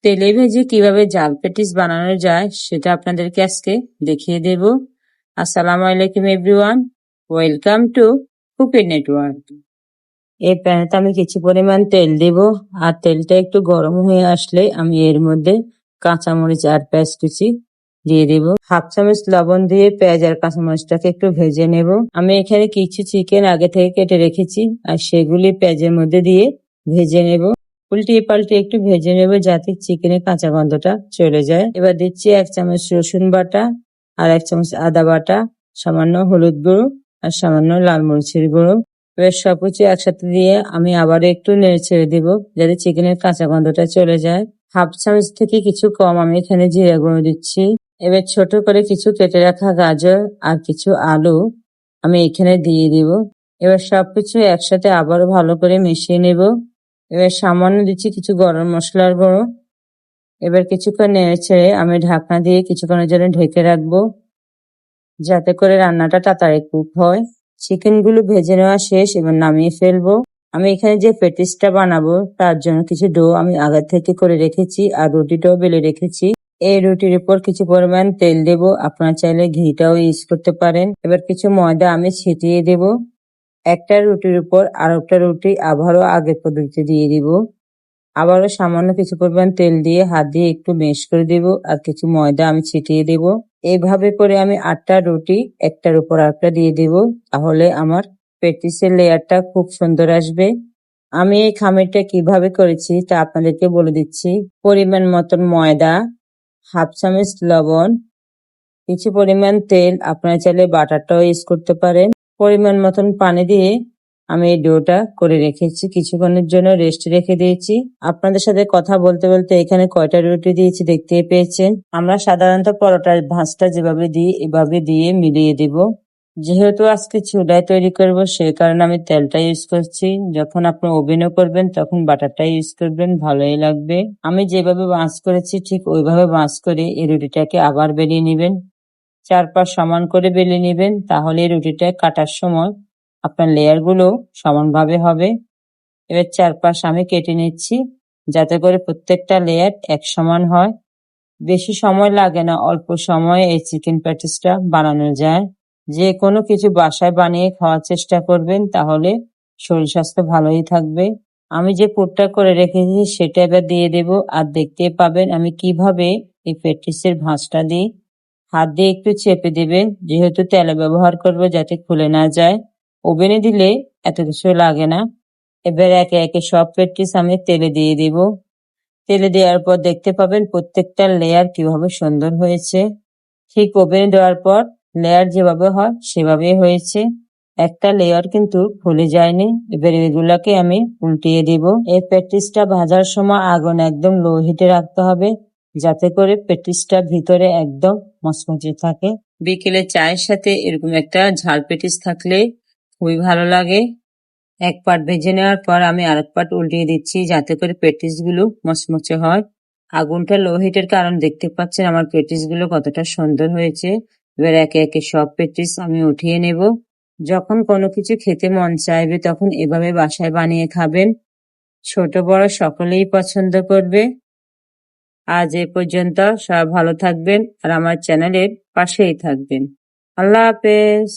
তেলে ভেজে কিভাবে জাল পেটিস বানানো যায় সেটা আপনাদেরকে আজকে দেখিয়ে দেব। আসসালামু আলাইকুম everyone, welcome to cooking network. এই প্যানেতে আমি কিছু পরিমাণ তেল দেব, আর তেলটা একটু গরম হয়ে আসলে আমি এর মধ্যে কাঁচামরিচ আর পেঁয়াজ কুচি দিয়ে দেব। হাফ চামচ লবণ দিয়ে পেঁয়াজ আর কাঁচামরিচটাকে একটু ভেজে নেব। আমি এখানে কিছু চিকেন আগে থেকে কেটে রেখেছি, আর সেগুলি পেঁয়াজের মধ্যে দিয়ে ভেজে নেব। উল্টিয়ে পাল্টে একটু ভেজে নেব যাতে চিকেনের কাঁচা গন্ধটা চলে যায়। এবার দিচ্ছি 1 চামচ রসুন বাটা, আর 1 চামচ আদা বাটা, সামান্য হলুদ গুঁড়ো আর সামান্য লাল মরিচের গুঁড়ো। এবার সবকিছু একসাথে দিয়ে আমি আবার একটু নেড়ে ছেড়ে দিব যাতে চিকেনের কাঁচা গন্ধটা চলে যায়। হাফ চামচ থেকে কিছু কম আমি এখানে জিরা গুঁড়ো দিচ্ছি। এবার ছোট করে কিছু কেটে রাখা গাজর আর কিছু আলু আমি এখানে দিয়ে দিব। এবার সবকিছু একসাথে আবারও ভালো করে মিশিয়ে নেব। এবার সামান্য দিচ্ছি কিছু গরম মশলার গুঁড়ো। এবার কিছুক্ষণ নেড়ে ছেড়ে আমি ঢাকনা দিয়ে কিছুক্ষণের জন্য ঢেকে রাখবো যাতে করে রান্নাটা তাড়াতাড়ি কুক হয়। চিকেন গুলো ভেজে নেওয়া শেষ, এবার নামিয়ে ফেলবো। আমি এখানে যে পেটিসটা বানাবো তার জন্য কিছু ডো আমি আগে থেকে করে রেখেছি, আর রুটিটাও বেলে রেখেছি। এই রুটির উপর কিছু পরিমাণ তেল দেব, আপনারা চাইলে ঘিটাও ইউজ করতে পারেন। এবার কিছু ময়দা আমি ছিটিয়ে দেব। একটা রুটির উপর আর একটা রুটি আবারও আগের পদ্ধতিতে দিয়ে দিব। আবারও সামান্য কিছু পরিমাণ তেল দিয়ে হাত দিয়ে একটু মেশ করে দেব, আর কিছু ময়দা আমি ছিটিয়ে দেব। এইভাবে করে আমি 8টা রুটি একটার উপর আরেকটা দিয়ে দেব, তাহলে আমার পেটিসের লেয়ারটা খুব সুন্দর আসবে। আমি এই খামিরটা কিভাবে করেছি তা আপনাদেরকে বলে দিচ্ছি। পরিমাণ মতন ময়দা, হাফ চামচ লবণ, কিছু পরিমাণ তেল, আপনারা চাইলে বাটারটাও ইউজ করতে পারেন। পরিমাণ মতন পানি দিয়ে আমি এই ডোটা করে রেখেছি, কিছুক্ষণের জন্য রেস্ট রেখে দিয়েছি। আপনাদের সাথে কথা বলতে বলতে এখানে কয়টা রুটি দিয়েছি দেখতেই পেয়েছেন। আমরা সাধারণত পরোটার ভাঁজটা যেভাবে দিই এভাবে দিয়ে মিলিয়ে দিব। যেহেতু আজকে চুলায় তৈরি করব সেই কারণে আমি তেলটা ইউজ করছি। যখন আপনি ওভেনও করবেন তখন বাটারটা ইউজ করবেন, ভালোই লাগবে। আমি যেভাবে ভাঁজ করেছি ঠিক ওইভাবে ভাঁজ করে এই রুটিটাকে আবার বেলিয়ে নেবেন। চারপাশ সমান করে বেলে নেবেন, তাহলে রুটিটা কাটার সময় আপনার লেয়ার গুলো সমানভাবে হবে। এবার চারপাশ আমি কেটে নিচ্ছি যাতে করে প্রত্যেকটা লেয়ার এক সমান হয়। বেশি সময় লাগে না, অল্প সময়ে এই চিকেন প্যাটিসটা বানানো যায়। যে কোনো কিছু বাসায় বানিয়ে খাওয়ার চেষ্টা করবেন, তাহলে শরীর স্বাস্থ্য ভালোই থাকবে। আমি যে পুরটা করে রেখেছি সেটা এবার দিয়ে দেব, আর দেখতে পাবেন আমি কিভাবে এই প্যাটিসের ভাঁজটা দিই। হাত দিয়ে একটু চেপে দেবেন, যেহেতু তেলে ব্যবহার করব যাতে খুলে না যায়। ওভেনে দিলে এত কিছু লাগে না। এবার একে একে সব প্যাটিস আমি তেলে দিয়ে দিব। তেলে দেওয়ার পর দেখতে পাবেন প্রত্যেকটা লেয়ার কিভাবে সুন্দর হয়েছে। ঠিক ওভেনে দেওয়ার পর লেয়ার যেভাবে হয় সেভাবেই হয়েছে, একটা লেয়ার কিন্তু খুলে যায়নি। এবার এগুলাকে আমি উল্টিয়ে দিব। এই প্যাটিসটা ভাজার সময় আগুন একদম লো হিটে রাখতে হবে যাতে করে প্যাটিসটা ভিতরে একদম মচমচে থাকে। বিকেলে চায়ের সাথে এরকম একটা ঝাল প্যাটিস থাকলে খুবই ভালো লাগে। এক পাট ভেজে নেওয়ার পর আমি আরেক পাট উল্টিয়ে দিচ্ছি যাতে করে পেটিস গুলো মচমচে হয়। আগুনটা লো হিটের কারণ দেখতে পাচ্ছেন আমার পেটিস গুলো কতটা সুন্দর হয়েছে। এবার একে একে সব পেটিস আমি উঠিয়ে নেব। যখন কোনো কিছু খেতে মন চাইবে তখন এভাবে বাসায় বানিয়ে খাবেন, ছোট বড় সকলেই পছন্দ করবে। আজ এ পর্যন্ত, সবাই ভালো থাকবেন আর আমার চ্যানেলের পাশেই থাকবেন। আল্লাহ হাফেজ।